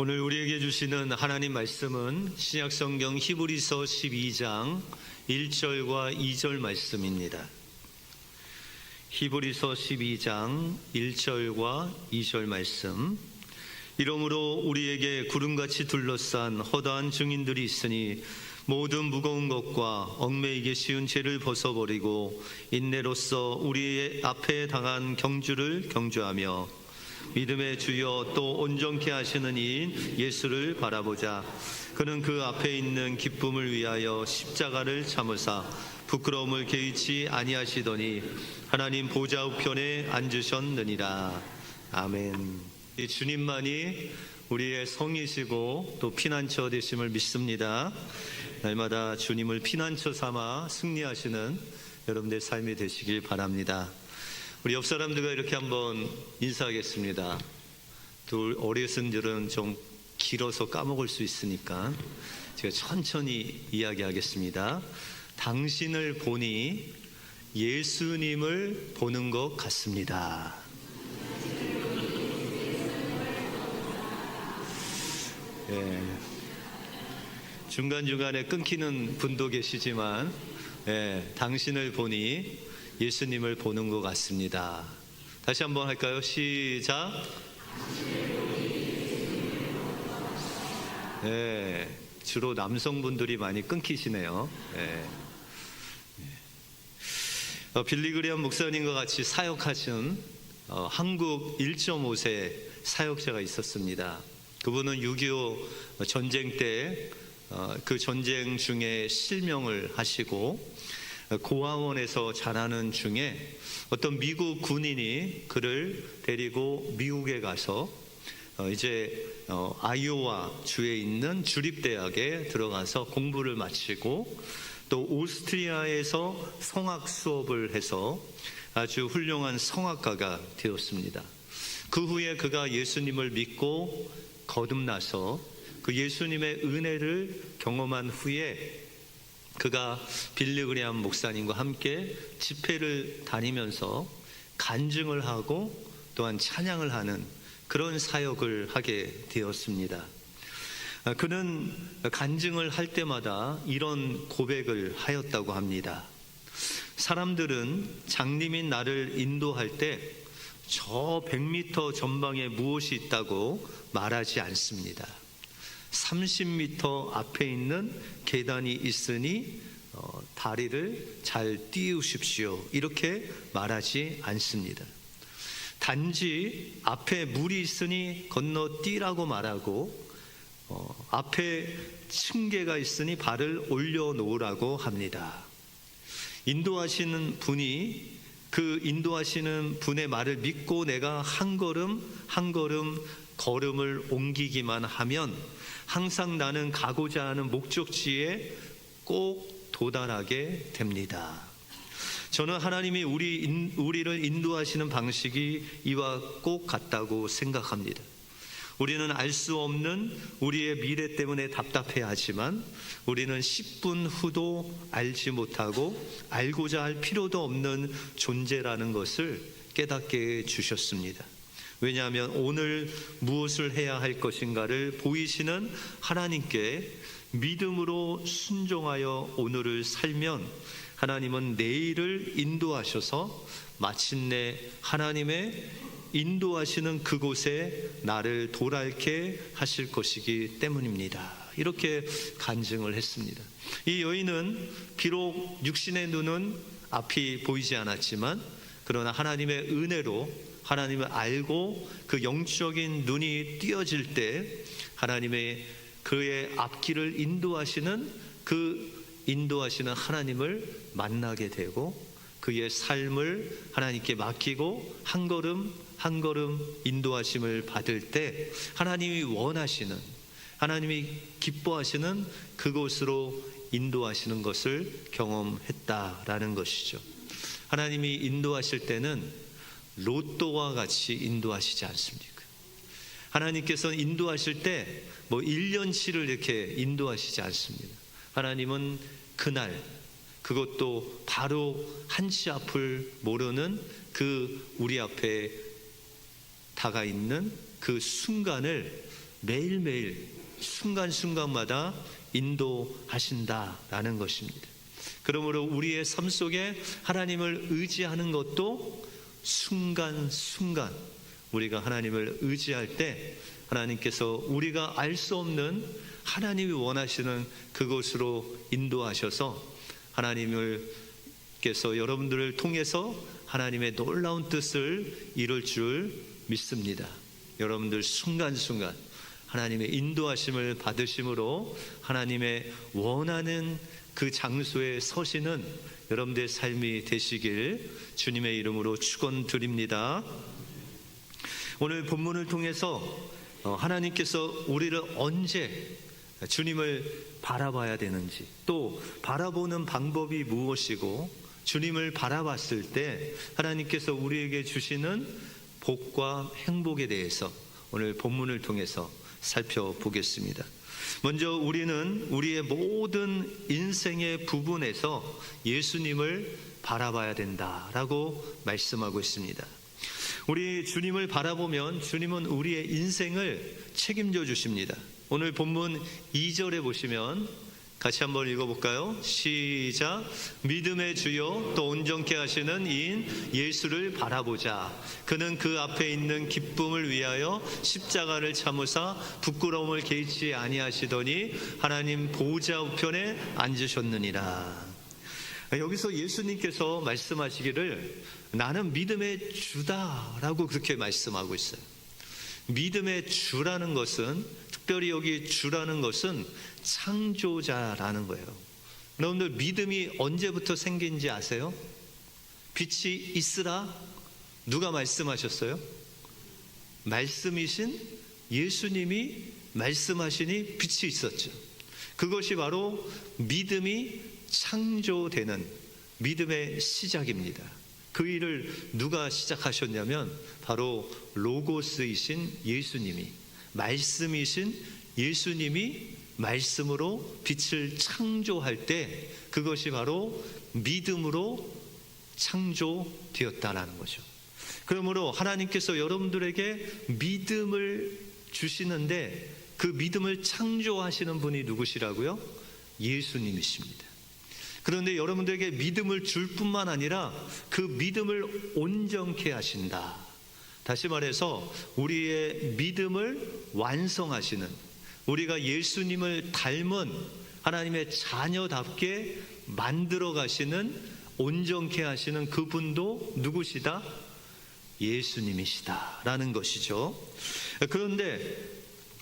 오늘 우리에게 주시는 하나님 말씀은 신약성경 히브리서 12장 1절과 2절 말씀입니다. 히브리서 12장 1절과 2절 말씀. 이러므로 우리에게 구름같이 둘러싼 허다한 증인들이 있으니 모든 무거운 것과 얽매이기 쉬운 죄를 벗어버리고 인내로써 우리의 앞에 당한 경주를 경주하며 믿음의 주여 또 온전케 하시는 이인 예수를 바라보자. 그는 그 앞에 있는 기쁨을 위하여 십자가를 참으사 부끄러움을 개의치 아니하시더니 하나님 보좌 우편에 앉으셨느니라. 아멘. 이 주님만이 우리의 성이시고 또 피난처 되심을 믿습니다. 날마다 주님을 피난처 삼아 승리하시는 여러분들의 삶이 되시길 바랍니다. 우리 옆 사람들과 이렇게 한번 인사하겠습니다. 또 어르신들은 좀 길어서 까먹을 수 있으니까 제가 천천히 이야기하겠습니다. 당신을 보니 예수님을 보는 것 같습니다. 중간중간에 끊기는 분도 계시지만 당신을 보니 예수님을 보는 것 같습니다. 다시 한번 할까요? 시작. 주로 남성분들이 많이 끊기시네요. 빌리 그레엄 목사님과 같이 사역하신 한국 1.5세 사역자가 있었습니다. 그분은 6.25 전쟁 때 그 전쟁 중에 실명을 하시고 고아원에서 자라는 중에 어떤 미국 군인이 그를 데리고 미국에 가서 이제 아이오와 주에 있는 주립대학에 들어가서 공부를 마치고 또 오스트리아에서 성악 수업을 해서 아주 훌륭한 성악가가 되었습니다. 그 후에 그가 예수님을 믿고 거듭나서 그 예수님의 은혜를 경험한 후에 그가 빌리 그레엄 목사님과 함께 집회를 다니면서 간증을 하고 또한 찬양을 하는 그런 사역을 하게 되었습니다. 그는 간증을 할 때마다 이런 고백을 하였다고 합니다. 사람들은 장님인 나를 인도할 때 저 100m 전방에 무엇이 있다고 말하지 않습니다. 30m 앞에 있는 계단이 있으니 다리를 잘 띄우십시오. 이렇게 말하지 않습니다. 단지 앞에 물이 있으니 건너뛰라고 말하고 앞에 층계가 있으니 발을 올려놓으라고 합니다. 인도하시는 분이 그 인도하시는 분의 말을 믿고 내가 한 걸음 한 걸음 걸음을 옮기기만 하면 항상 나는 가고자 하는 목적지에 꼭 도달하게 됩니다. 저는 하나님이 우리를 인도하시는 방식이 이와 꼭 같다고 생각합니다. 우리는 알 수 없는 우리의 미래 때문에 답답해하지만 우리는 10분 후도 알지 못하고 알고자 할 필요도 없는 존재라는 것을 깨닫게 해주셨습니다. 왜냐하면 오늘 무엇을 해야 할 것인가를 보이시는 하나님께 믿음으로 순종하여 오늘을 살면 하나님은 내일을 인도하셔서 마침내 하나님의 인도하시는 그곳에 나를 도달케 하실 것이기 때문입니다. 이렇게 간증을 했습니다. 이 여인은 비록 육신의 눈은 앞이 보이지 않았지만 그러나 하나님의 은혜로 하나님을 알고 그 영적인 눈이 띄어질 때 하나님의 그의 앞길을 인도하시는 그 인도하시는 하나님을 만나게 되고 그의 삶을 하나님께 맡기고 한 걸음 한 걸음 인도하심을 받을 때 하나님이 원하시는 하나님이 기뻐하시는 그곳으로 인도하시는 것을 경험했다라는 것이죠. 하나님이 인도하실 때는 로또와 같이 인도하시지 않습니까? 하나님께서는 인도하실 때 1년치를 이렇게 인도하시지 않습니다. 하나님은 그날 그것도 바로 한치 앞을 모르는 그 우리 앞에 다가 있는 그 순간을 매일매일 순간순간마다 인도하신다라는 것입니다. 그러므로 우리의 삶 속에 하나님을 의지하는 것도 순간순간 우리가 하나님을 의지할 때 하나님께서 우리가 알 수 없는 하나님이 원하시는 그곳으로 인도하셔서 하나님께서 여러분들을 통해서 하나님의 놀라운 뜻을 이룰 줄 믿습니다. 여러분들 순간순간 하나님의 인도하심을 받으심으로 하나님의 원하는 그 장소에 서시는 여러분들의 삶이 되시길 주님의 이름으로 축원드립니다. 오늘 본문을 통해서 하나님께서 우리를 언제 주님을 바라봐야 되는지, 또 바라보는 방법이 무엇이고 주님을 바라봤을 때 하나님께서 우리에게 주시는 복과 행복에 대해서 오늘 본문을 통해서 살펴보겠습니다. 먼저 우리는 우리의 모든 인생의 부분에서 예수님을 바라봐야 된다라고 말씀하고 있습니다. 우리 주님을 바라보면 주님은 우리의 인생을 책임져 주십니다. 오늘 본문 2절에 보시면 같이 한번 읽어볼까요? 시작. 믿음의 주요 또 온전케 하시는 이인 예수를 바라보자. 그는 그 앞에 있는 기쁨을 위하여 십자가를 참으사 부끄러움을 개의치 아니하시더니 하나님 보좌 우편에 앉으셨느니라. 여기서 예수님께서 말씀하시기를 나는 믿음의 주다라고 그렇게 말씀하고 있어요. 믿음의 주라는 것은, 특별히 여기 주라는 것은 창조자라는 거예요. 여러분들 믿음이 언제부터 생긴지 아세요? 빛이 있으라 누가 말씀하셨어요? 말씀이신 예수님이 말씀하시니 빛이 있었죠. 그것이 바로 믿음이 창조되는 믿음의 시작입니다. 그 일을 누가 시작하셨냐면 바로 로고스이신 예수님이, 말씀이신 예수님이 말씀으로 빛을 창조할 때 그것이 바로 믿음으로 창조되었다라는 거죠. 그러므로 하나님께서 여러분들에게 믿음을 주시는데 그 믿음을 창조하시는 분이 누구시라고요? 예수님이십니다. 그런데 여러분들에게 믿음을 줄 뿐만 아니라 그 믿음을 온전케 하신다. 다시 말해서 우리의 믿음을 완성하시는, 우리가 예수님을 닮은 하나님의 자녀답게 만들어 가시는, 온전케 하시는 그분도 누구시다? 예수님이시다라는 것이죠. 그런데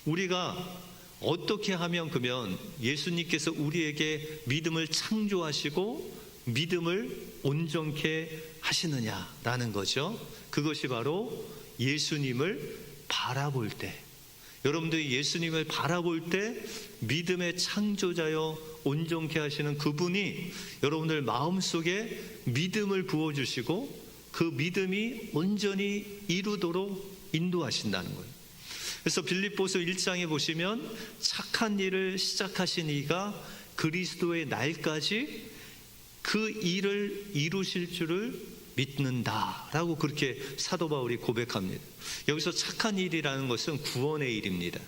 우리가 어떻게 하면 그러면 예수님께서 우리에게 믿음을 창조하시고 믿음을 온전케 하시느냐라는 거죠. 그것이 바로 예수님을 바라볼 때, 여러분들이 예수님을 바라볼 때 믿음의 창조자여 온전케 하시는 그분이 여러분들 마음속에 믿음을 부어주시고 그 믿음이 온전히 이루도록 인도하신다는 거예요. 그래서 빌립보서 1장에 보시면 착한 일을 시작하신 이가 그리스도의 날까지 그 일을 이루실 줄을 믿는다라고 그렇게 사도 바울이 고백합니다. 여기서 착한 일이라는 것은 구원의 일입니다.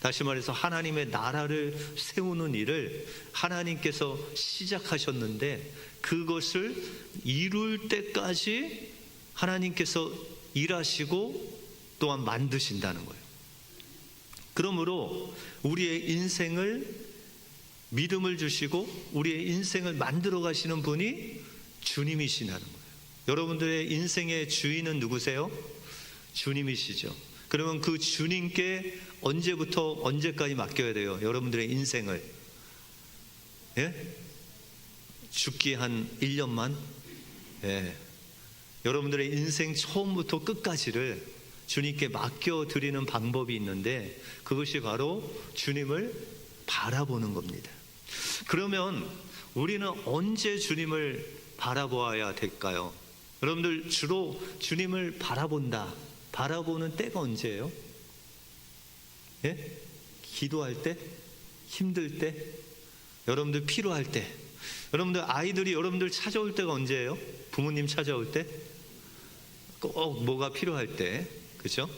다시 말해서 하나님의 나라를 세우는 일을 하나님께서 시작하셨는데 그것을 이룰 때까지 하나님께서 일하시고 또한 만드신다는 거예요. 그러므로 우리의 인생을 믿음을 주시고 우리의 인생을 만들어 가시는 분이 주님이시라는 거예요. 여러분들의 인생의 주인은 누구세요? 주님이시죠. 그러면 그 주님께 언제부터 언제까지 맡겨야 돼요? 여러분들의 인생을. 예? 죽기 한 1년만? 예. 여러분들의 인생 처음부터 끝까지를 주님께 맡겨드리는 방법이 있는데 그것이 바로 주님을 바라보는 겁니다. 그러면 우리는 언제 주님을 바라보아야 될까요? 여러분들 주로 주님을 바라보는 때가 언제예요? 예? 기도할 때? 힘들 때? 여러분들 필요할 때? 여러분들 아이들이 여러분들 찾아올 때가 언제예요? 부모님 찾아올 때? 꼭 뭐가 필요할 때? 그렇죠?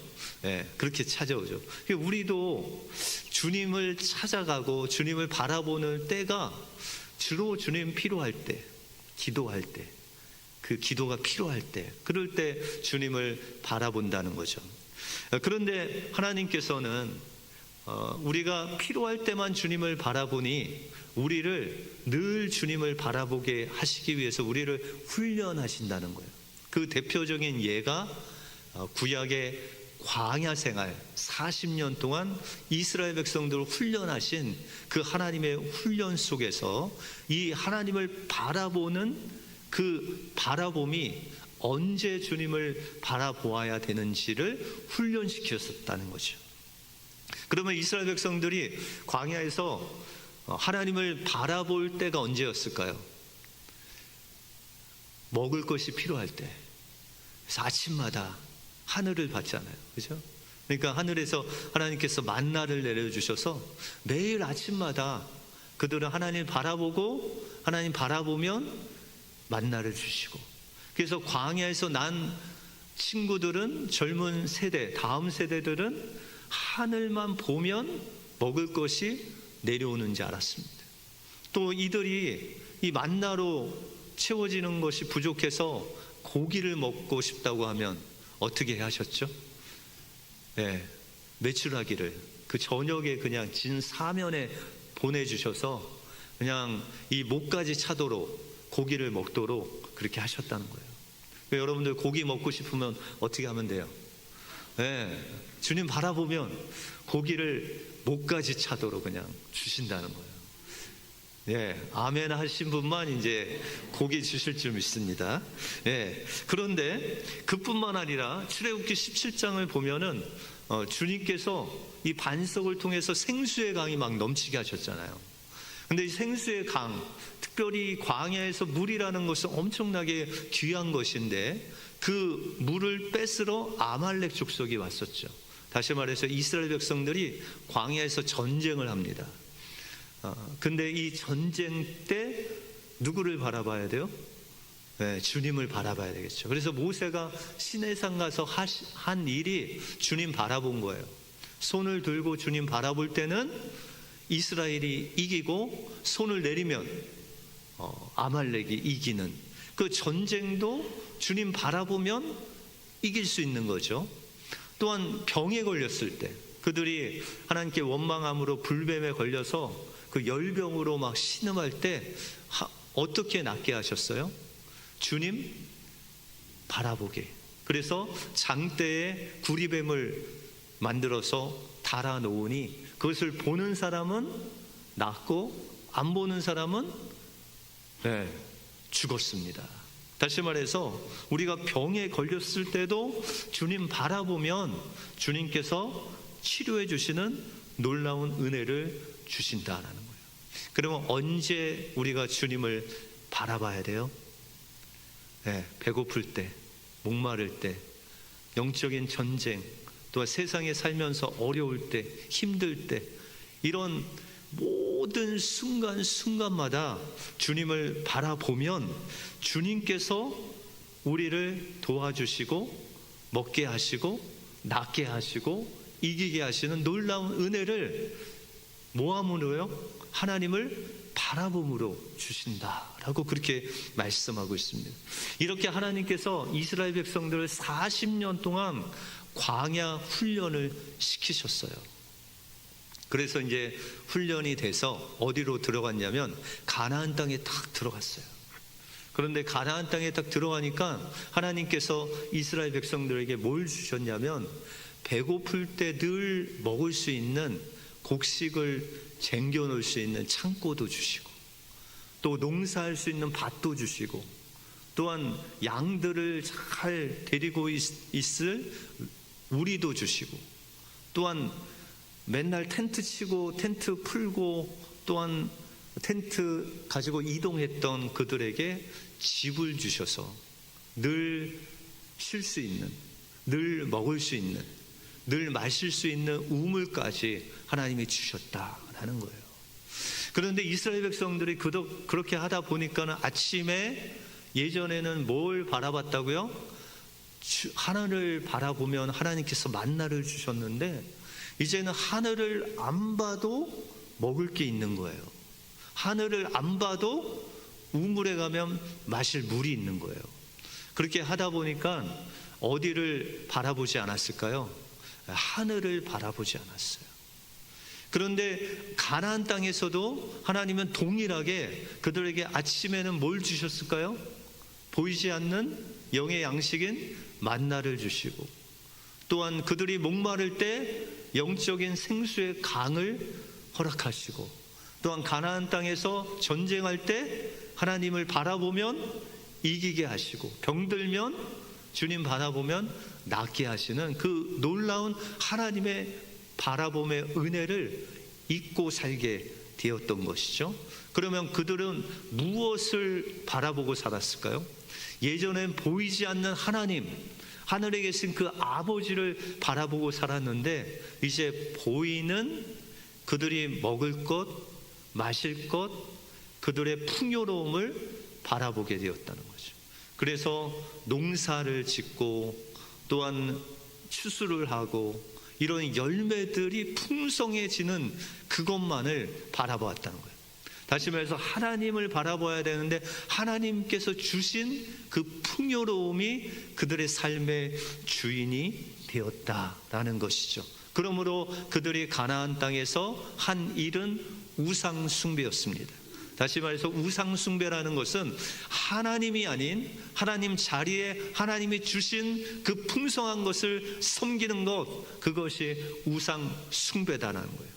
예, 그렇게 찾아오죠. 우리도 주님을 찾아가고 주님을 바라보는 때가 주로 주님 필요할 때, 기도할 때, 그 기도가 필요할 때, 그럴 때 주님을 바라본다는 거죠. 그런데 하나님께서는 우리가 필요할 때만 주님을 바라보니 우리를 늘 주님을 바라보게 하시기 위해서 우리를 훈련하신다는 거예요. 그 대표적인 예가 구약의 광야 생활 40년 동안 이스라엘 백성들을 훈련하신 그 하나님의 훈련 속에서 이 하나님을 바라보는 그 바라봄이 언제 주님을 바라보아야 되는지를 훈련시켰었다는 거죠. 그러면 이스라엘 백성들이 광야에서 하나님을 바라볼 때가 언제였을까요? 먹을 것이 필요할 때. 그래서 아침마다 하늘을 봤잖아요. 그죠? 그러니까 하늘에서 하나님께서 만나를 내려주셔서 매일 아침마다 그들은 하나님을 바라보고 하나님 바라보면 만나를 주시고, 그래서 광야에서 난 친구들은, 젊은 세대, 다음 세대들은 하늘만 보면 먹을 것이 내려오는지 알았습니다. 또 이들이 이 만나로 채워지는 것이 부족해서 고기를 먹고 싶다고 하면 어떻게 하셨죠? 네, 메추라기를 그 저녁에 그냥 진 사면에 보내주셔서 그냥 이 목까지 차도록 고기를 먹도록 그렇게 하셨다는 거예요. 여러분들 고기 먹고 싶으면 어떻게 하면 돼요? 네, 주님 바라보면 고기를 목까지 차도록 그냥 주신다는 거예요. 예, 아멘 하신 분만 이제 고기 주실 줄 믿습니다. 예, 그런데 그뿐만 아니라 출애굽기 17장을 보면은 주님께서 이 반석을 통해서 생수의 강이 막 넘치게 하셨잖아요. 근데 이 생수의 강, 특별히 광야에서 물이라는 것은 엄청나게 귀한 것인데 그 물을 뺏으러 아말렉 족속이 왔었죠. 다시 말해서 이스라엘 백성들이 광야에서 전쟁을 합니다. 근데 이 전쟁 때 누구를 바라봐야 돼요? 네, 주님을 바라봐야 되겠죠. 그래서 모세가 시내산 가서 한 일이 주님 바라본 거예요. 손을 들고 주님 바라볼 때는 이스라엘이 이기고, 손을 내리면 아말렉이 이기는 그 전쟁도 주님 바라보면 이길 수 있는 거죠. 또한 병에 걸렸을 때 그들이 하나님께 원망함으로 불뱀에 걸려서 그 열병으로 막 신음할 때 어떻게 낫게 하셨어요? 주님 바라보게. 그래서 장대에 구리뱀을 만들어서 달아 놓으니 그것을 보는 사람은 낫고 안 보는 사람은 죽었습니다. 다시 말해서 우리가 병에 걸렸을 때도 주님 바라보면 주님께서 치료해 주시는 놀라운 은혜를 주신다라는 거예요. 그러면 언제 우리가 주님을 바라봐야 돼요? 네, 배고플 때, 목마를 때, 영적인 전쟁, 또 세상에 살면서 어려울 때, 힘들 때, 이런 모든 순간순간마다 주님을 바라보면 주님께서 우리를 도와주시고 먹게 하시고 낫게 하시고 이기게 하시는 놀라운 은혜를 모함으로요, 하나님을 바라봄으로 주신다라고 그렇게 말씀하고 있습니다. 이렇게 하나님께서 이스라엘 백성들을 40년 동안 광야 훈련을 시키셨어요. 그래서 이제 훈련이 돼서 어디로 들어갔냐면 가나안 땅에 딱 들어갔어요. 그런데 가나안 땅에 딱 들어가니까 하나님께서 이스라엘 백성들에게 뭘 주셨냐면 배고플 때 늘 먹을 수 있는 곡식을 쟁겨 놓을 수 있는 창고도 주시고, 또 농사할 수 있는 밭도 주시고, 또한 양들을 잘 데리고 있을 우리도 주시고, 또한 맨날 텐트 치고 텐트 풀고 또한 텐트 가지고 이동했던 그들에게 집을 주셔서 늘 쉴 수 있는, 늘 먹을 수 있는, 늘 마실 수 있는 우물까지 하나님이 주셨다라는 거예요. 그런데 이스라엘 백성들이 그렇게 하다 보니까는 아침에 예전에는 뭘 바라봤다고요? 하늘을 바라보면 하나님께서 만나를 주셨는데 이제는 하늘을 안 봐도 먹을 게 있는 거예요. 하늘을 안 봐도 우물에 가면 마실 물이 있는 거예요. 그렇게 하다 보니까 어디를 바라보지 않았을까요? 하늘을 바라보지 않았어요. 그런데 가나안 땅에서도 하나님은 동일하게 그들에게 아침에는 뭘 주셨을까요? 보이지 않는 영의 양식인 만나를 주시고, 또한 그들이 목마를 때 영적인 생수의 강을 허락하시고, 또한 가나안 땅에서 전쟁할 때 하나님을 바라보면 이기게 하시고, 병들면 주님 바라보면 낫게 하시는 그 놀라운 하나님의 바라봄의 은혜를 잊고 살게 되었던 것이죠. 그러면 그들은 무엇을 바라보고 살았을까요? 예전엔 보이지 않는 하나님, 하늘에 계신 그 아버지를 바라보고 살았는데 이제 보이는 그들이 먹을 것, 마실 것, 그들의 풍요로움을 바라보게 되었다는 거죠. 그래서 농사를 짓고 또한 추수를 하고 이런 열매들이 풍성해지는 그것만을 바라보았다는 거예요. 다시 말해서 하나님을 바라봐야 되는데 하나님께서 주신 그 풍요로움이 그들의 삶의 주인이 되었다라는 것이죠. 그러므로 그들이 가나안 땅에서 한 일은 우상 숭배였습니다. 다시 말해서 우상 숭배라는 것은 하나님이 아닌 하나님 자리에 하나님이 주신 그 풍성한 것을 섬기는 것, 그것이 우상 숭배다라는 거예요.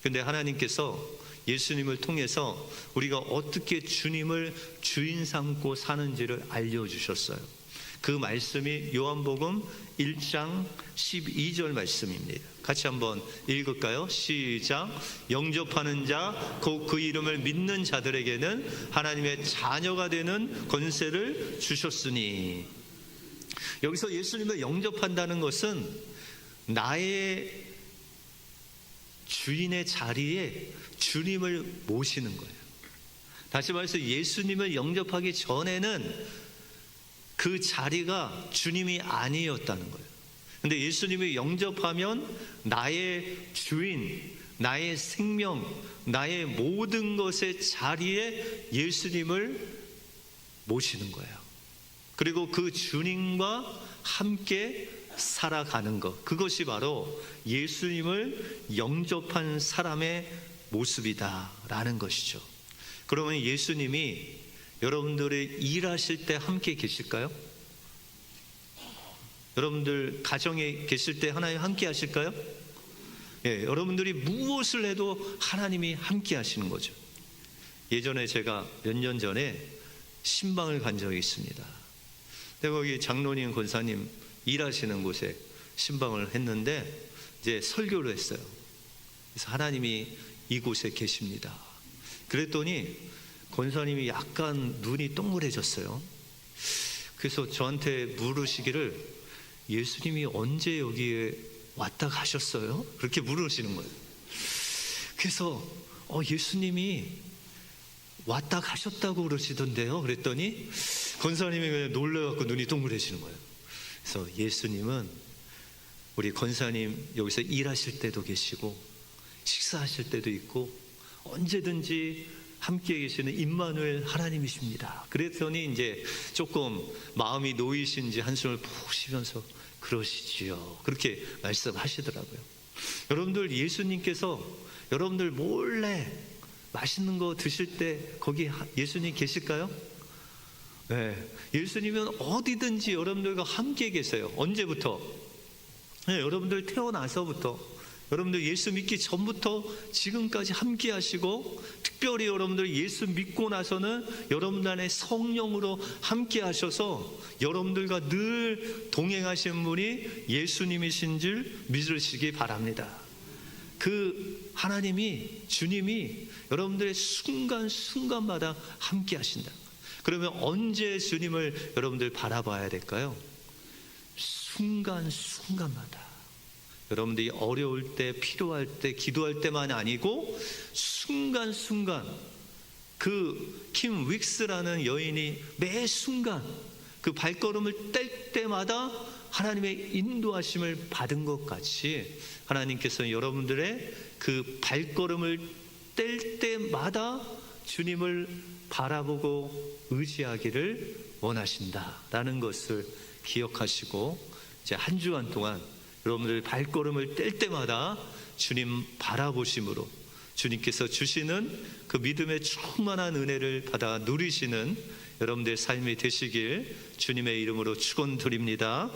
그런데 하나님께서 예수님을 통해서 우리가 어떻게 주님을 주인 삼고 사는지를 알려주셨어요. 그 말씀이 요한복음 1장 12절 말씀입니다. 같이 한번 읽을까요? 시작. 영접하는 자, 곧 그 이름을 믿는 자들에게는 하나님의 자녀가 되는 권세를 주셨으니. 여기서 예수님을 영접한다는 것은 나의 주인의 자리에 주님을 모시는 거예요. 다시 말해서 예수님을 영접하기 전에는 그 자리가 주님이 아니었다는 거예요. 근데 예수님을 영접하면 나의 주인, 나의 생명, 나의 모든 것의 자리에 예수님을 모시는 거예요. 그리고 그 주님과 함께 살아가는 것, 그것이 바로 예수님을 영접한 사람의 모습이다라는 것이죠. 그러면 예수님이 여러분들이 일하실 때 함께 계실까요? 여러분들 가정에 계실 때 하나님 함께 하실까요? 예, 여러분들이 무엇을 해도 하나님이 함께 하시는 거죠. 예전에 제가 몇 년 전에 신방을 간 적이 있습니다. 근데 거기 장로님, 권사님 일하시는 곳에 신방을 했는데 이제 설교를 했어요. 그래서 하나님이 이곳에 계십니다. 그랬더니 권사님이 약간 눈이 동그래졌어요. 그래서 저한테 물으시기를 예수님이 언제 여기에 왔다 가셨어요? 그렇게 물으시는 거예요. 그래서 예수님이 왔다 가셨다고 그러시던데요. 그랬더니 권사님이 놀라갖고 눈이 동그래지는 거예요. 그래서 예수님은 우리 권사님 여기서 일하실 때도 계시고 식사하실 때도 있고 언제든지 함께 계시는 임마누엘 하나님이십니다. 그랬더니 이제 조금 마음이 놓이신지 한숨을 푹 쉬면서 그러시지요. 그렇게 말씀하시더라고요. 여러분들 예수님께서 여러분들 몰래 맛있는 거 드실 때 거기 예수님 계실까요? 네, 예수님은 어디든지 여러분들과 함께 계세요. 언제부터? 네, 여러분들 태어나서부터, 여러분들 예수 믿기 전부터 지금까지 함께 하시고, 특별히 여러분들 예수 믿고 나서는 여러분들 안에 성령으로 함께 하셔서 여러분들과 늘 동행하시는 분이 예수님이신 줄 믿으시기 바랍니다. 그 하나님이, 주님이 여러분들의 순간순간마다 함께 하신다. 그러면 언제 주님을 여러분들 바라봐야 될까요? 순간순간마다. 여러분들이 어려울 때, 필요할 때, 기도할 때만이 아니고 순간순간. 그 킴 윅스라는 여인이 매 순간 그 발걸음을 뗄 때마다 하나님의 인도하심을 받은 것 같이 하나님께서는 여러분들의 그 발걸음을 뗄 때마다 주님을 바라보고 의지하기를 원하신다라는 것을 기억하시고, 이제 한 주간 동안 여러분들 발걸음을 뗄 때마다 주님 바라보심으로 주님께서 주시는 그 믿음의 충만한 은혜를 받아 누리시는 여러분들의 삶이 되시길 주님의 이름으로 축원드립니다.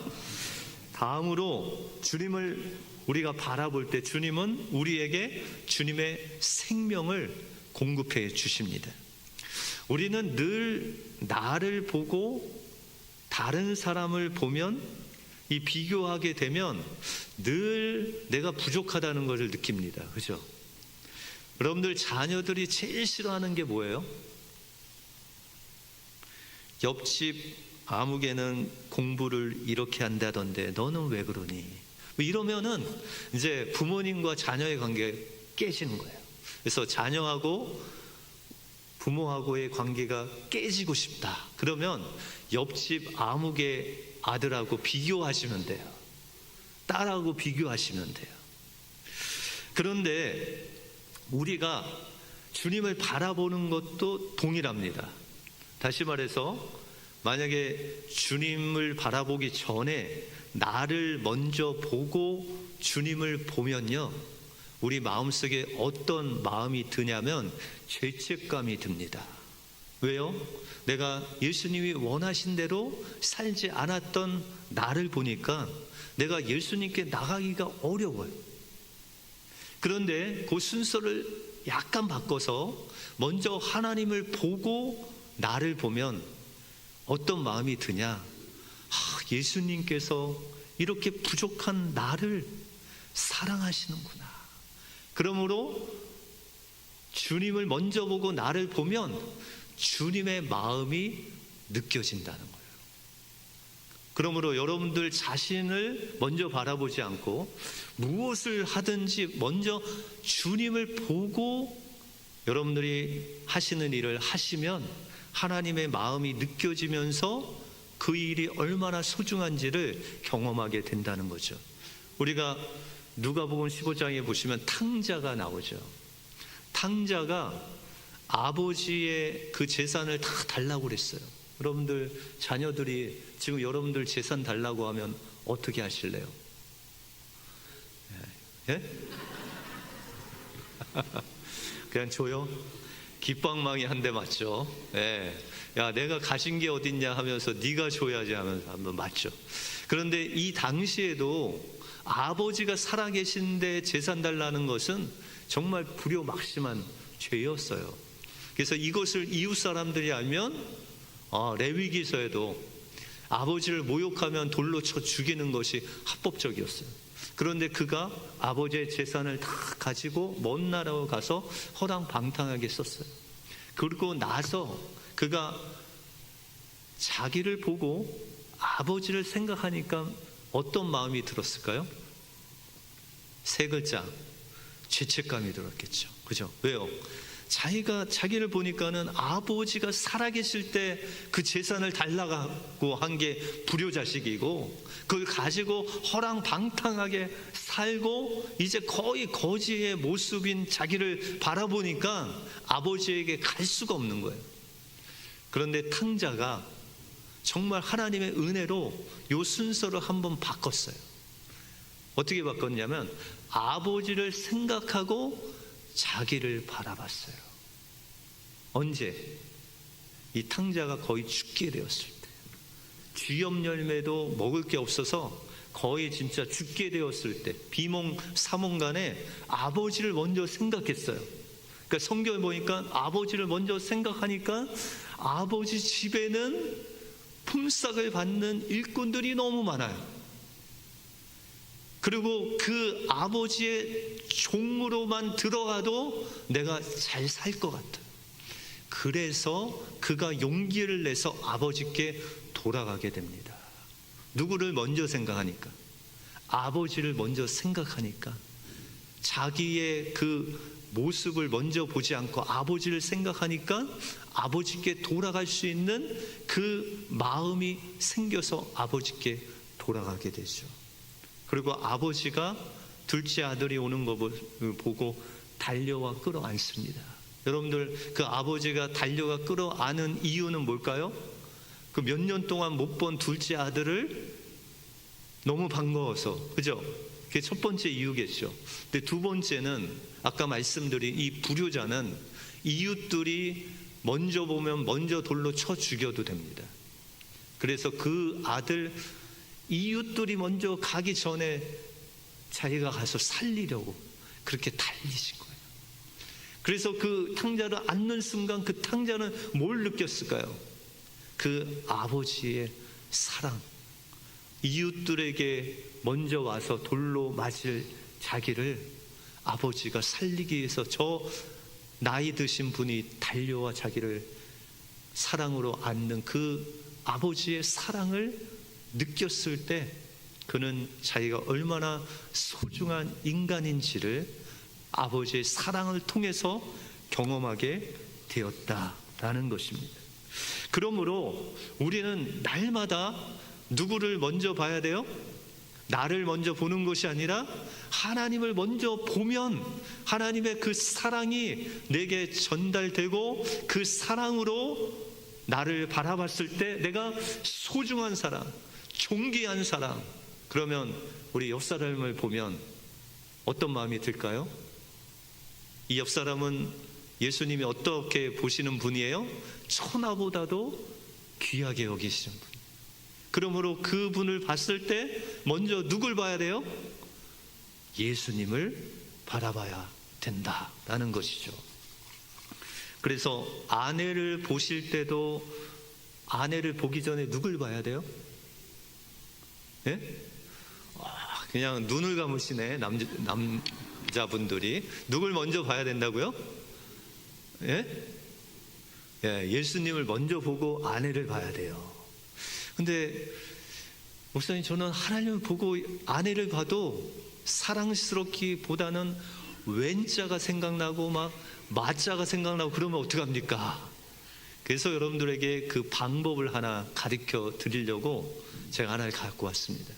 다음으로 주님을 우리가 바라볼 때 주님은 우리에게 주님의 생명을 공급해 주십니다. 우리는 늘 나를 보고 다른 사람을 보면, 이 비교하게 되면 늘 내가 부족하다는 것을 느낍니다. 그죠? 여러분들 자녀들이 제일 싫어하는 게 뭐예요? 옆집 아무개는 공부를 이렇게 한다던데 너는 왜 그러니? 이러면은 이제 부모님과 자녀의 관계가 깨지는 거예요. 그래서 자녀하고 부모하고의 관계가 깨지고 싶다. 그러면 옆집 아무개 아들하고 비교하시면 돼요. 딸하고 비교하시면 돼요. 그런데 우리가 주님을 바라보는 것도 동일합니다. 다시 말해서 만약에 주님을 바라보기 전에 나를 먼저 보고 주님을 보면요, 우리 마음속에 어떤 마음이 드냐면 죄책감이 듭니다. 왜요? 내가 예수님이 원하신 대로 살지 않았던 나를 보니까 내가 예수님께 나가기가 어려워요. 그런데 그 순서를 약간 바꿔서 먼저 하나님을 보고 나를 보면 어떤 마음이 드냐? 예수님께서 이렇게 부족한 나를 사랑하시는구나. 그러므로 주님을 먼저 보고 나를 보면 주님의 마음이 느껴진다는 거예요. 그러므로 여러분들 자신을 먼저 바라보지 않고 무엇을 하든지 먼저 주님을 보고 여러분들이 하시는 일을 하시면 하나님의 마음이 느껴지면서 그 일이 얼마나 소중한지를 경험하게 된다는 거죠. 우리가 누가복음 15장에 보시면 탕자가 나오죠. 탕자가 아버지의 그 재산을 다 달라고 그랬어요. 여러분들 자녀들이 지금 여러분들 재산 달라고 하면 어떻게 하실래요? 예? 그냥 줘요? 깃방망이 한 대 맞죠? 예. 야, 내가 가진 게 어딨냐 하면서 네가 줘야지 하면서 한번 맞죠. 그런데 이 당시에도 아버지가 살아계신데 재산 달라는 것은 정말 불효막심한 죄였어요. 그래서 이것을 이웃 사람들이 알면 레위기서에도 아버지를 모욕하면 돌로 쳐 죽이는 것이 합법적이었어요. 그런데 그가 아버지의 재산을 다 가지고 먼 나라로 가서 허랑방탕하게 썼어요. 그리고 나서 그가 자기를 보고 아버지를 생각하니까 어떤 마음이 들었을까요? 세 글자, 죄책감이 들었겠죠. 그죠? 왜요? 자기를 보니까는 아버지가 살아계실 때 그 재산을 달라고 한 게 불효자식이고 그걸 가지고 허랑방탕하게 살고 이제 거의 거지의 모습인 자기를 바라보니까 아버지에게 갈 수가 없는 거예요. 그런데 탕자가 정말 하나님의 은혜로 요 순서를 한번 바꿨어요. 어떻게 바꿨냐면 아버지를 생각하고 자기를 바라봤어요. 언제? 이 탕자가 거의 죽게 되었을 때, 쥐염 열매도 먹을 게 없어서 거의 진짜 죽게 되었을 때, 비몽사몽간에 아버지를 먼저 생각했어요. 그러니까 성경을 보니까 아버지를 먼저 생각하니까 아버지 집에는 품삯을 받는 일꾼들이 너무 많아요. 그리고 그 아버지의 종으로만 들어가도 내가 잘 살 것 같아요. 그래서 그가 용기를 내서 아버지께 돌아가게 됩니다. 누구를 먼저 생각하니까? 아버지를 먼저 생각하니까 자기의 그 모습을 먼저 보지 않고 아버지를 생각하니까 아버지께 돌아갈 수 있는 그 마음이 생겨서 아버지께 돌아가게 되죠. 그리고 아버지가 둘째 아들이 오는 거 보고 달려와 끌어안습니다. 여러분들, 그 아버지가 달려가 끌어안은 이유는 뭘까요? 그 몇 년 동안 못 본 둘째 아들을 너무 반가워서, 그죠? 그게 첫 번째 이유겠죠. 근데 두 번째는 아까 말씀드린 이 불효자는 이웃들이 먼저 보면 먼저 돌로 쳐 죽여도 됩니다. 그래서 그 아들, 이웃들이 먼저 가기 전에 자기가 가서 살리려고 그렇게 달리신 거예요. 그래서 그 탕자를 안는 순간 그 탕자는 뭘 느꼈을까요? 그 아버지의 사랑, 이웃들에게 먼저 와서 돌로 맞을 자기를 아버지가 살리기 위해서 저 나이 드신 분이 달려와 자기를 사랑으로 안는 그 아버지의 사랑을 느꼈을 때 그는 자기가 얼마나 소중한 인간인지를 아버지의 사랑을 통해서 경험하게 되었다라는 것입니다. 그러므로 우리는 날마다 누구를 먼저 봐야 돼요? 나를 먼저 보는 것이 아니라 하나님을 먼저 보면 하나님의 그 사랑이 내게 전달되고 그 사랑으로 나를 바라봤을 때 내가 소중한 사람, 존귀한 사람, 그러면 우리 옆 사람을 보면 어떤 마음이 들까요? 이 옆 사람은 예수님이 어떻게 보시는 분이에요? 천하보다도 귀하게 여기시는 분. 그러므로 그분을 봤을 때 먼저 누굴 봐야 돼요? 예수님을 바라봐야 된다라는 것이죠. 그래서 아내를 보실 때도 아내를 보기 전에 누굴 봐야 돼요? 예? 그냥 눈을 감으시네, 남자분들이. 누굴 먼저 봐야 된다고요? 예? 예, 예수님을 먼저 보고 아내를 봐야 돼요. 근데 목사님, 저는 하나님을 보고 아내를 봐도 사랑스럽기보다는 왼자가 생각나고 막 마자가 생각나고 그러면 어떡합니까? 그래서 여러분들에게 그 방법을 하나 가르쳐 드리려고 제가 하나를 갖고 왔습니다.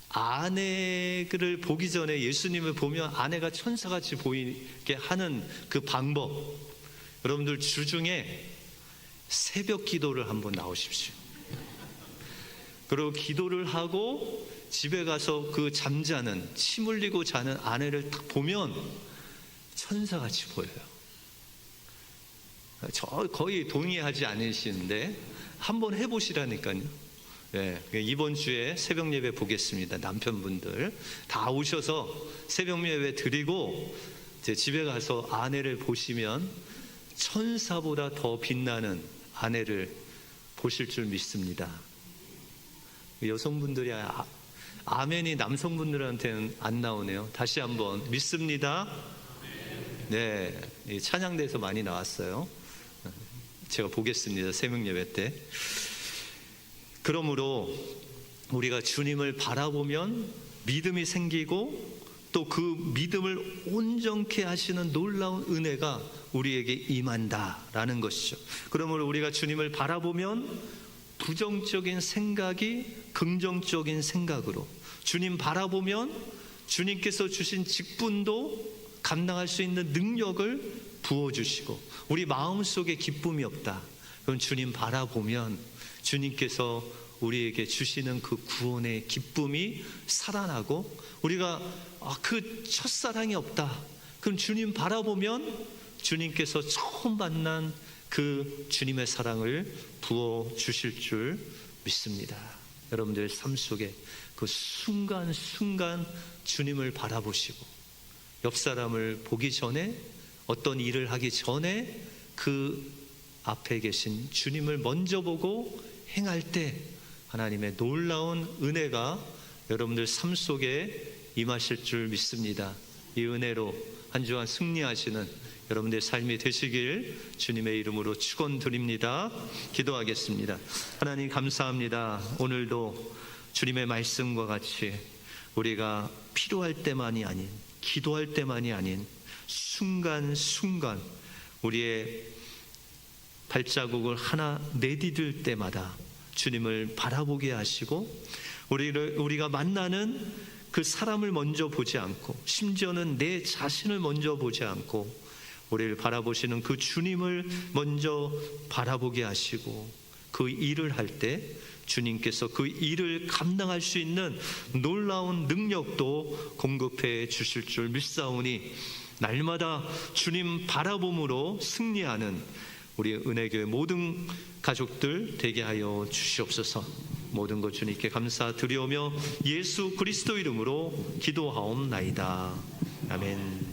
아내를 보기 전에 예수님을 보면 아내가 천사같이 보이게 하는 그 방법, 여러분들 주중에 새벽 기도를 한번 나오십시오. 그리고 기도를 하고 집에 가서 그 잠자는, 침 흘리고 자는 아내를 딱 보면 천사같이 보여요. 저 거의 동의하지 않으시는데 한번 해보시라니까요. 네, 이번 주에 새벽 예배 보겠습니다. 남편분들 다 오셔서 새벽 예배 드리고 이제 집에 가서 아내를 보시면 천사보다 더 빛나는 아내를 보실 줄 믿습니다. 여성분들이 아멘이 남성분들한테는 안 나오네요. 다시 한번 믿습니다. 네, 찬양대에서 많이 나왔어요. 제가 보겠습니다. 새벽 예배 때. 그러므로 우리가 주님을 바라보면 믿음이 생기고 또 그 믿음을 온전케 하시는 놀라운 은혜가 우리에게 임한다라는 것이죠. 그러므로 우리가 주님을 바라보면 부정적인 생각이 긍정적인 생각으로, 주님 바라보면 주님께서 주신 직분도 감당할 수 있는 능력을 부어주시고, 우리 마음속에 기쁨이 없다, 그럼 주님 바라보면 주님께서 우리에게 주시는 그 구원의 기쁨이 살아나고, 우리가 그 첫사랑이 없다, 그럼 주님 바라보면 주님께서 처음 만난 그 주님의 사랑을 부어주실 줄 믿습니다. 여러분들 삶 속에 그 순간순간 주님을 바라보시고, 옆 사람을 보기 전에, 어떤 일을 하기 전에 그 앞에 계신 주님을 먼저 보고 행할 때 하나님의 놀라운 은혜가 여러분들 삶 속에 임하실 줄 믿습니다. 이 은혜로 한 주간 승리하시는 여러분들의 삶이 되시길 주님의 이름으로 축원드립니다. 기도하겠습니다. 하나님 감사합니다. 오늘도 주님의 말씀과 같이 우리가 필요할 때만이 아닌, 기도할 때만이 아닌 순간순간 우리의 발자국을 하나 내디딜 때마다 주님을 바라보게 하시고, 우리가 만나는 그 사람을 먼저 보지 않고, 심지어는 내 자신을 먼저 보지 않고 우리를 바라보시는 그 주님을 먼저 바라보게 하시고, 그 일을 할 때 주님께서 그 일을 감당할 수 있는 놀라운 능력도 공급해 주실 줄 믿사오니, 날마다 주님 바라봄으로 승리하는 우리 은혜교회 모든 가족들 되게 하여 주시옵소서. 모든 것 주님께 감사드리오며 예수 그리스도 이름으로 기도하옵나이다. 아멘.